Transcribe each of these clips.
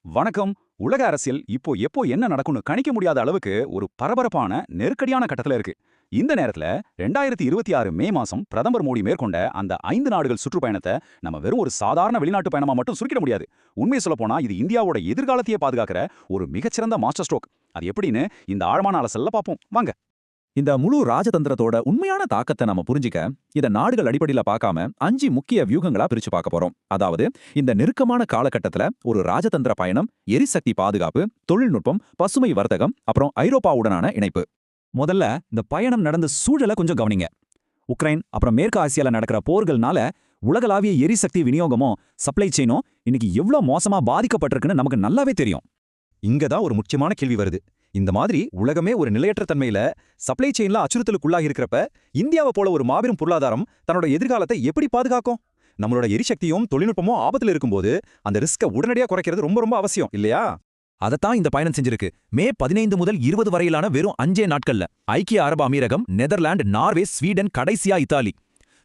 வணக்கம். உலக அரசியல் எப்போ என்ன நடக்கும்னு கணிக்க முடியாத அளவுக்கு ஒரு பரபரப்பான, நெருக்கடியான கட்டத்துல இருக்கு. இந்த நேரத்துல 2026 மே மாசம் பிரதமர் மோடி மேற்கொண்ட அந்த 5 நாடுகள் சுற்றுப்பயணத்தை நம்ம வெறும் ஒரு சாதாரண வெளிநாட்டு பயணமா மட்டும் சுருக்கிட முடியாது. உண்மையை சொல்லப்போனா இது இந்தியாவோட எதிர்காலத்தையே பாதுகாக்கிற ஒரு மிகச்சிறந்த மாஸ்டர் ஸ்ட்ரோக். அது எப்படின்னு இந்த ஆழமான அலசல்ல பார்ப்போம் வாங்க. இந்த முழு ராஜதந்திரத்தோட உண்மையான தாக்கத்தை நம்ம புரிஞ்சிக்க இத நாடுகள் அடிப்படையில பார்க்காம 5 முக்கிய வியூகங்களா பிரிச்சு பார்க்க போறோம். அதாவது இந்த நெருக்கமான காலகட்டத்துல ஒரு ராஜதந்திர பயணம், எரிசக்தி பாதுகாப்பு, தொழில்நுட்பம், பசுமை வர்த்தகம், அப்புறம் ஐரோப்பாவுடனான இணைப்பு. முதல்ல இந்த பயணம் நடந்த சூழலை கொஞ்சம் கவனிங்க. உக்ரைன் அப்புறம் மேற்கு ஆசியால நடக்கிற போர்கள்னால உலகளாவிய எரிசக்தி விநியோகமும் சப்ளை செயினும் இன்னைக்கு எவ்வளவு மோசமா பாதிக்கப்பட்டிருக்குன்னு நமக்கு நல்லாவே தெரியும். இங்கதான் ஒரு முக்கியமான கேள்வி வருது. இந்த மாதிரி உலகமே ஒரு நிலையற்ற தன்மையில சப்ளை செயின்ல அச்சுறுத்தலுக்குள்ளாகி இருக்கிறப்ப இந்தியாவை போல ஒரு மாபெரும் பொருளாதாரம் தன்னோட எதிர்காலத்தை எப்படி பாதுகாக்கும்? நம்மளோட எரிசக்தியும் தொழில்நுட்பமும் ஆபத்துல இருக்கும்போது அந்த ரிஸ்கை உடனடியா குறைக்கிறது ரொம்ப ரொம்ப அவசியம் இல்லையா? அதத்தான் இந்த பயணம் செஞ்சிருக்கு. மே 15 முதல் 20 வரையிலான வெறும் 5 நாட்கள்ல ஐக்கிய அரபு அமீரகம், நெதர்லாந்து, நார்வே, ஸ்வீடன், கடைசியா இத்தாலி.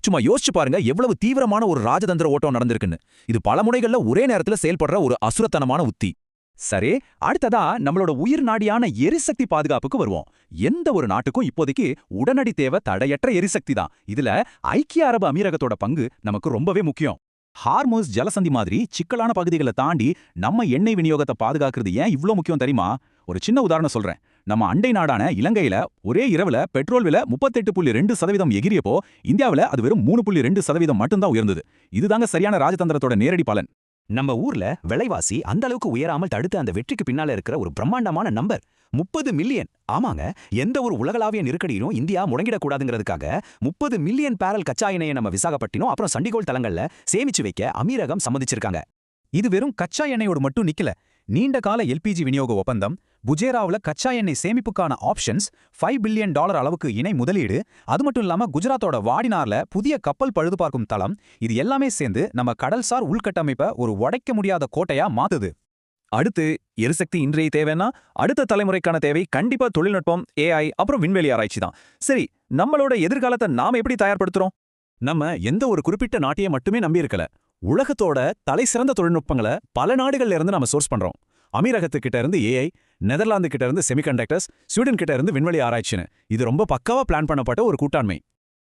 சும்மா யோசிச்சு பாருங்க எவ்வளவு தீவிரமான ஒரு ராஜதந்திர ஓட்டம் நடந்திருக்குன்னு. இது பல முனைகள்ல ஒரே நேரத்துல செயல்படுற ஒரு அசுரத்தனமான உத்தி. சரி, அடுத்ததா நம்மளோட உயிர் நாடியான எரிசக்தி பாதுகாப்புக்கு வருவோம். எந்த ஒரு நாட்டுக்கும் இப்போதைக்கு உடனடி தேவை தடையற்ற எரிசக்தி தான். இதுல ஐக்கிய அரபு அமீரகத்தோட பங்கு நமக்கு ரொம்பவே முக்கியம். ஹார்மோஸ் ஜலசந்தி மாதிரி சிக்கலான பகுதிகளை தாண்டி நம்ம எண்ணெய் விநியோகத்தை பாதுகாக்கிறது ஏன் இவ்ளோ முக்கியம் தெரியுமா? ஒரு சின்ன உதாரணம் சொல்றேன். நம்ம அண்டை நாடான இலங்கையில ஒரே இரவுல பெட்ரோல் விலை 38.2% எகிரியப்போ இந்தியாவில அது வெறும் 3.2% மட்டும்தான் உயர்ந்தது. இதுதாங்க சரியான ராஜதந்திரத்தோட நேரடி பலன். நம்ம ஊர்ல விலைவாசி அந்த அளவுக்கு உயராமல் தடுத்த அந்த வெற்றிக்கு பின்னால இருக்கிற ஒரு பிரம்மாண்டமான நம்பர் 30 மில்லியன். ஆமாங்க, எந்த ஒரு உலகளாவிய நெருக்கடியிலும் இந்தியா முடங்கிடக்கூடாதுங்கிறதுக்காக 30 மில்லியன் பேரல் கச்சா எண்ணெயை நம்ம விசாகப்பட்டினம் அப்புறம் சண்டிகோல் தலங்கள்ல சேமிச்சு வைக்க அமீரகம் சம்மதிச்சிருக்காங்க. இது வெறும் கச்சா எண்ணெயோடு மட்டும் நிக்கல. நீண்ட கால எல்பிஜி விநியோக ஒப்பந்தம், புஜேராவுல கச்சா எண்ணெய் சேமிப்புக்கான ஆப்ஷன்ஸ், $5 பில்லியன் அளவுக்கு இணை முதலீடு, அது மட்டும் இல்லாம குஜராத்தோட வாடினார்ல புதிய கப்பல் பழுது பார்க்கும் தளம், இது எல்லாமே சேர்ந்து நம்ம கடல்சார் உள்கட்டமைப்பை ஒரு உடைக்க முடியாத கோட்டையா மாத்துது. அடுத்து எரிசக்தி இன்றைய தேவைன்னா அடுத்த தலைமுறைக்கான தேவை கண்டிப்பா தொழில்நுட்பம், ஏஐ, அப்புறம் விண்வெளி ஆராய்ச்சி தான். சரி, நம்மளோட எதிர்காலத்தை நாம எப்படி தயார்படுத்துறோம்? நம்ம எந்த ஒரு குறிப்பிட்ட நாட்டையே மட்டுமே நம்பி இருக்கல. உலகத்தோட தலை சிறந்த தொழில்நுட்பங்களை பல நாடுகள்ல இருந்து நம்ம சோர்ஸ் பண்றோம். அமீரகத்துக்கிட்ட இருந்து ஏஐ, நெதர்லாந்து கிட்ட இருந்து செமிகண்டக்டர்ஸ், ஸ்வீடன் கிட்ட இருந்து விண்வெளி ஆராய்ச்சின்னு இது ரொம்ப பக்காவா பிளான் பண்ணப்பட்ட ஒரு கூட்டாண்மை.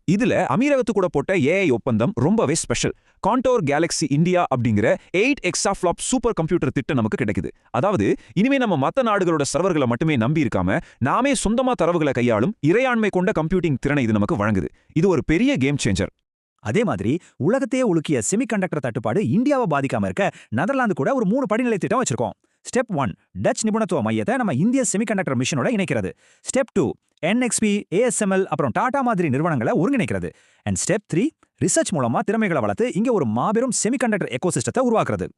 இதுல அமீரகத்து கூட போட்ட ஏஐ ஒப்பந்தம் ரொம்பவே ஸ்பெஷல். கான்டோர் கேலக்ஸி இந்தியா அப்படிங்கிற 8 எக்ஸாஃப்ளாப் சூப்பர் கம்ப்யூட்டர் திட்டம் நமக்கு கிடைக்குது. அதாவது இனிமே நம்ம மத்த நாடுகளோட சர்வர்களை மட்டுமே நம்பி இருக்காம நாமே சொந்தமா தரவுகளை கையாளும் இறையாண்மை கொண்ட கம்ப்யூட்டிங் திறனை இது நமக்கு வழங்குது. இது ஒரு பெரிய கேம் சேஞ்சர். அதே மாதிரி உலகத்தையே உலுக்கிய செமிகண்டக்டர் தட்டுப்பாடு இந்தியாவை பாதிக்காம இருக்க நெதர்லாந்து கூட ஒரு 3 படிநிலை திட்டம் வச்சிருக்கோம். ஸ்டெப் 1 டச் நிபுணத்துவ மையத்தை நம்ம இந்திய செமிகண்டக்டர் மிஷனோட இணைக்கிறது. ஸ்டெப் 2 NXP, ASML அப்புறம் டாடா மாதிரி நிறுவனங்களை ஒருங்கிணைக்கிறது. அண்ட் ஸ்டெப் 3 ரிசர்ச் மூலமா திறமைகளை வளர்த்து இங்க ஒரு மாபெரும் செமிகண்டக்டர் எக்கோசிஸ்டத்தை உருவாக்குறது.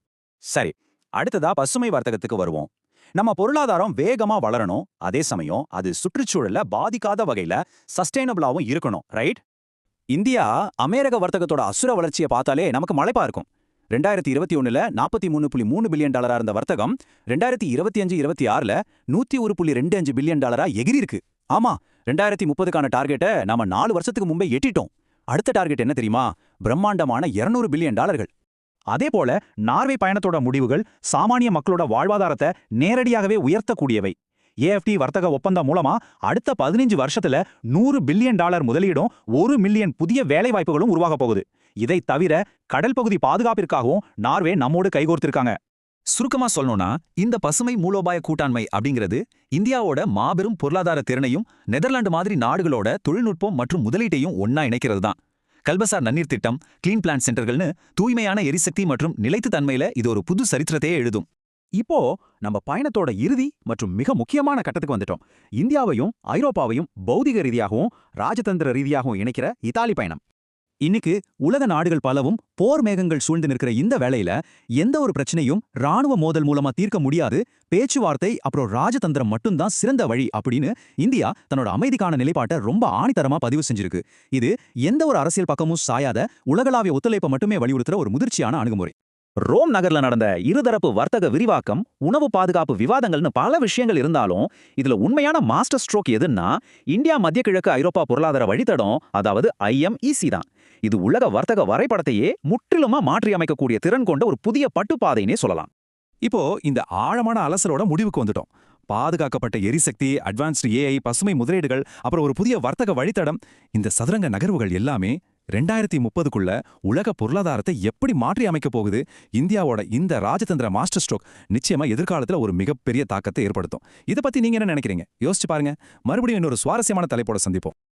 சரி, அடுத்ததா பசுமை வர்த்தகத்துக்கு வருவோம். நம்ம பொருளாதாரம் வேகமா வளரணும், அதே சமயம் அது சுற்றுச்சூழல பாதிக்காத வகையில சஸ்டைனபிளாவும் இருக்கணும், ரைட்? இந்தியா அமெரிக்க வர்த்தகத்தோட அசுர வளர்ச்சியை பார்த்தாலே நமக்கு மலைப்பா இருக்கும். 2021ல $43.3 பில்லியன் இருந்த வர்த்தகம் 2025-26ல $101.25 பில்லியன் எகிரி இருக்கு. ஆமா, 2030க்கான டார்கெட்டை நாம 4 வருஷத்துக்கு முன்பே எட்டிட்டோம். அடுத்த டார்கெட் என்ன தெரியுமா? பிரம்மாண்டமான $200 பில்லியன். அதே போல நார்வே பயணத்தோட முடிவுகள் சாமானிய மக்களோட வாழ்வாதாரத்தை நேரடியாகவே உயர்த்தக்கூடியவை. ஏஎஃப்டி வர்த்தக ஒப்பந்தம் மூலமா அடுத்த 15 வருஷத்துல $100 பில்லியன் முதலீடும் 1 மில்லியன் புதிய வேலை வாய்ப்புகளும் உருவாக போகுது. இதை தவிர கடல் பகுதி பாதுகாப்பிற்காகவும் நார்வே நம்மோடு கைகோர்த்திருக்காங்க. சுருக்கமா சொல்லணும்னா இந்த பசுமை மூலோபாய கூட்டாண்மை அப்படிங்கிறது இந்தியாவோட மாபெரும் பொருளாதார திறனையும் நெதர்லாந்து மாதிரி நாடுகளோட தொழில்நுட்பம் மற்றும் முதலீட்டையும் ஒன்னா இணைக்கிறது தான். கல்பசார் நன்னீர் திட்டம், கிளீன் பிளான்ட் சென்டர்கள்னு தூய்மையான எரிசக்தி மற்றும் நிலைத்து தன்மையில இது ஒரு புது சரித்திரத்தையே எழுதும். இப்போ நம்ம பயணத்தோட இறுதி மற்றும் மிக முக்கியமான கட்டத்துக்கு வந்துட்டோம். இந்தியாவையும் ஐரோப்பாவையும் பௌதிக ரீதியாகவும் ராஜதந்திர ரீதியாகவும் இணைக்கிற இத்தாலி பயணம். இன்னைக்கு உலக நாடுகள் பலவும் போர் மேகங்கள் சூழ்ந்து நிற்கிற இந்த வேளையில எந்த ஒரு பிரச்சனையும் ராணுவ மோதல் மூலமா தீர்க்க முடியாது, பேச்சுவார்த்தை அப்புறம் ராஜதந்திரம் மட்டும்தான் சிறந்த வழி அப்படின்னு இந்தியா தன்னோட அமைதிக்கான நிலைப்பாட்டை ரொம்ப ஆணித்தரமா பதிவு செஞ்சிருக்கு. இது எந்த ஒரு அரசியல் பக்கமும் சாயாத உலகளாவிய ஒத்துழைப்பை மட்டுமே வலியுறுத்துற ஒரு முதிர்ச்சியான அணுகுமுறை. ரோம் நகர்ல நடந்த இருதரப்பு வர்த்தக விரிவாக்கம், உணவு பாதுகாப்பு விவாதங்கள்னு பல விஷயங்கள் இருந்தாலும் இதுல உண்மையான மாஸ்டர் ஸ்ட்ரோக் எதுன்னா இந்தியா மத்திய கிழக்கு ஐரோப்பா பொருளாதார வழித்தடம், அதாவது IMEC தான். இது உலக வர்த்தக வரைபடத்தையே முற்றிலுமா மாற்றி அமைக்கக்கூடிய திறன் கொண்ட ஒரு புதிய பட்டுப்பாதைன்னே சொல்லலாம். இப்போ இந்த ஆழமான அலசலோட முடிவுக்கு வந்துட்டோம். பாதுகாக்கப்பட்ட எரிசக்தி, அட்வான்ஸ்டு ஏஐ, பசுமை முதலீடுகள், அப்புறம் ஒரு புதிய வர்த்தக வழித்தடம், இந்த சதுரங்க நகர்வுகள் எல்லாமே 2030க்குள்ள உலக பொருளாதாரத்தை எப்படி மாற்றி அமைக்க போகுது? இந்தியாவோட இந்த ராஜதந்திர மாஸ்டர் ஸ்ட்ரோக் நிச்சயமா எதிர்காலத்துல ஒரு மிகப்பெரிய தாக்கத்தை ஏற்படுத்தும். இத பத்தி நீங்க என்ன நினைக்கிறீங்க? யோசிச்சு பாருங்க. மறுபடியும் இன்னொரு சுவாரஸ்யமான தலைப்போட சந்திப்போம்.